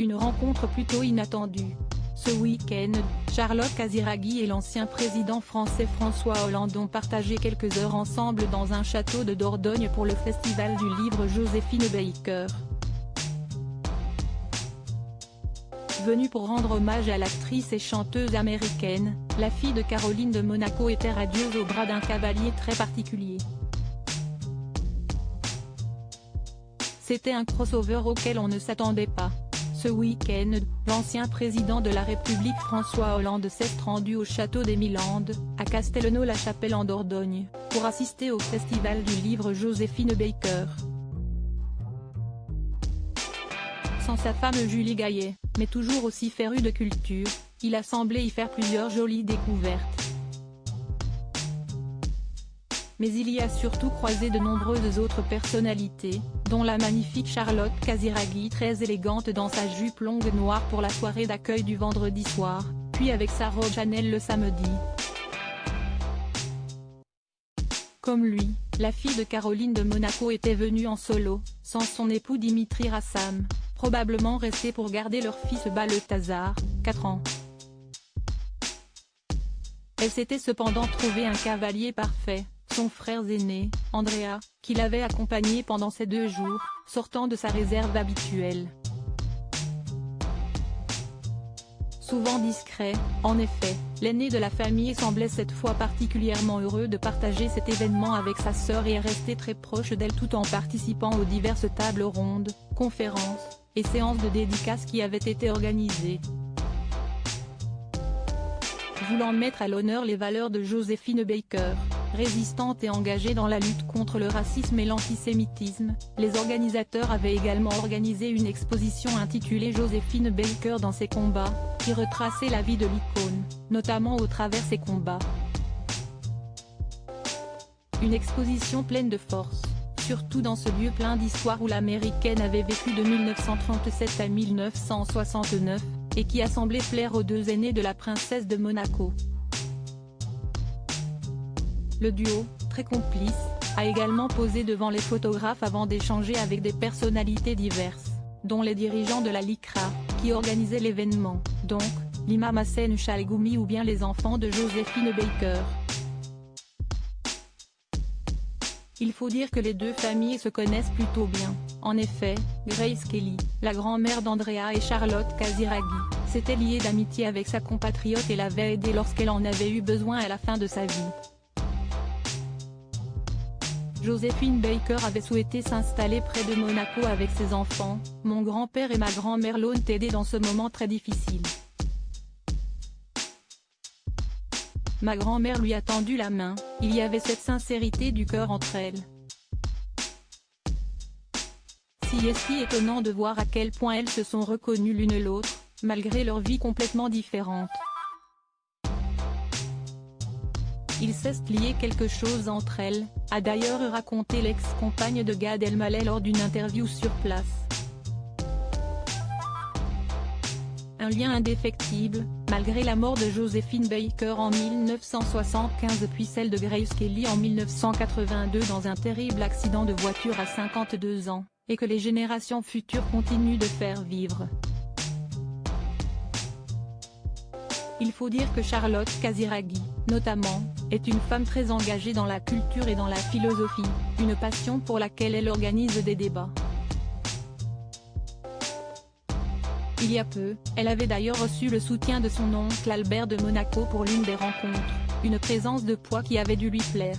Une rencontre plutôt inattendue. Ce week-end, Charlotte Casiraghi et l'ancien président français François Hollande ont partagé quelques heures ensemble dans un château de Dordogne pour le festival du livre Joséphine Baker. Venue pour rendre hommage à l'actrice et chanteuse américaine, la fille de Caroline de Monaco était radieuse au bras d'un cavalier très particulier. C'était un crossover auquel on ne s'attendait pas. Ce week-end, l'ancien président de la République François Hollande s'est rendu au château des Milandes, à Castelnau-la-Chapelle en Dordogne, pour assister au festival du livre Joséphine Baker. Sans sa femme Julie Gaillet, mais toujours aussi féru de culture, il a semblé y faire plusieurs jolies découvertes. Mais il y a surtout croisé de nombreuses autres personnalités, dont la magnifique Charlotte Casiraghi très élégante dans sa jupe longue noire pour la soirée d'accueil du vendredi soir, puis avec sa robe Chanel le samedi. Comme lui, la fille de Caroline de Monaco était venue en solo, sans son époux Dimitri Rassam, probablement resté pour garder leur fils Balthazar, 4 ans. Elle s'était cependant trouvé un cavalier parfait, son frère aîné, Andrea, qui l'avait accompagné pendant ces 2 jours, sortant de sa réserve habituelle. Souvent discret, en effet, l'aîné de la famille semblait cette fois particulièrement heureux de partager cet événement avec sa sœur et est resté très proche d'elle tout en participant aux diverses tables rondes, conférences, et séances de dédicaces qui avaient été organisées. Voulant mettre à l'honneur les valeurs de Joséphine Baker, résistante et engagée dans la lutte contre le racisme et l'antisémitisme, les organisateurs avaient également organisé une exposition intitulée Joséphine Baker dans ses combats, qui retraçait la vie de l'icône, notamment au travers ses combats. Une exposition pleine de force, surtout dans ce lieu plein d'histoire où l'américaine avait vécu de 1937 à 1969, et qui a semblé plaire aux 2 aînés de la princesse de Monaco. Le duo, très complice, a également posé devant les photographes avant d'échanger avec des personnalités diverses, dont les dirigeants de la LICRA, qui organisaient l'événement, donc, l'imam Hassan Chalgoumi ou bien les enfants de Joséphine Baker. Il faut dire que les 2 familles se connaissent plutôt bien. En effet, Grace Kelly, la grand-mère d'Andrea et Charlotte Casiraghi, s'était liée d'amitié avec sa compatriote et l'avait aidée lorsqu'elle en avait eu besoin à la fin de sa vie. Joséphine Baker avait souhaité s'installer près de Monaco avec ses enfants. « Mon grand-père et ma grand-mère l'ont aidé dans ce moment très difficile. Ma grand-mère lui a tendu la main, il y avait cette sincérité du cœur entre elles. C'est si étonnant de voir à quel point elles se sont reconnues l'une l'autre, malgré leur vie complètement différente. Il s'est lié quelque chose entre elles, a d'ailleurs raconté l'ex-compagne de Gad Elmaleh lors d'une interview sur place. Un lien indéfectible, malgré la mort de Joséphine Baker en 1975 puis celle de Grace Kelly en 1982 dans un terrible accident de voiture à 52 ans, et que les générations futures continuent de faire vivre. Il faut dire que Charlotte Casiraghi, notamment, est une femme très engagée dans la culture et dans la philosophie, une passion pour laquelle elle organise des débats. Il y a peu, elle avait d'ailleurs reçu le soutien de son oncle Albert de Monaco pour l'une des rencontres, une présence de poids qui avait dû lui plaire.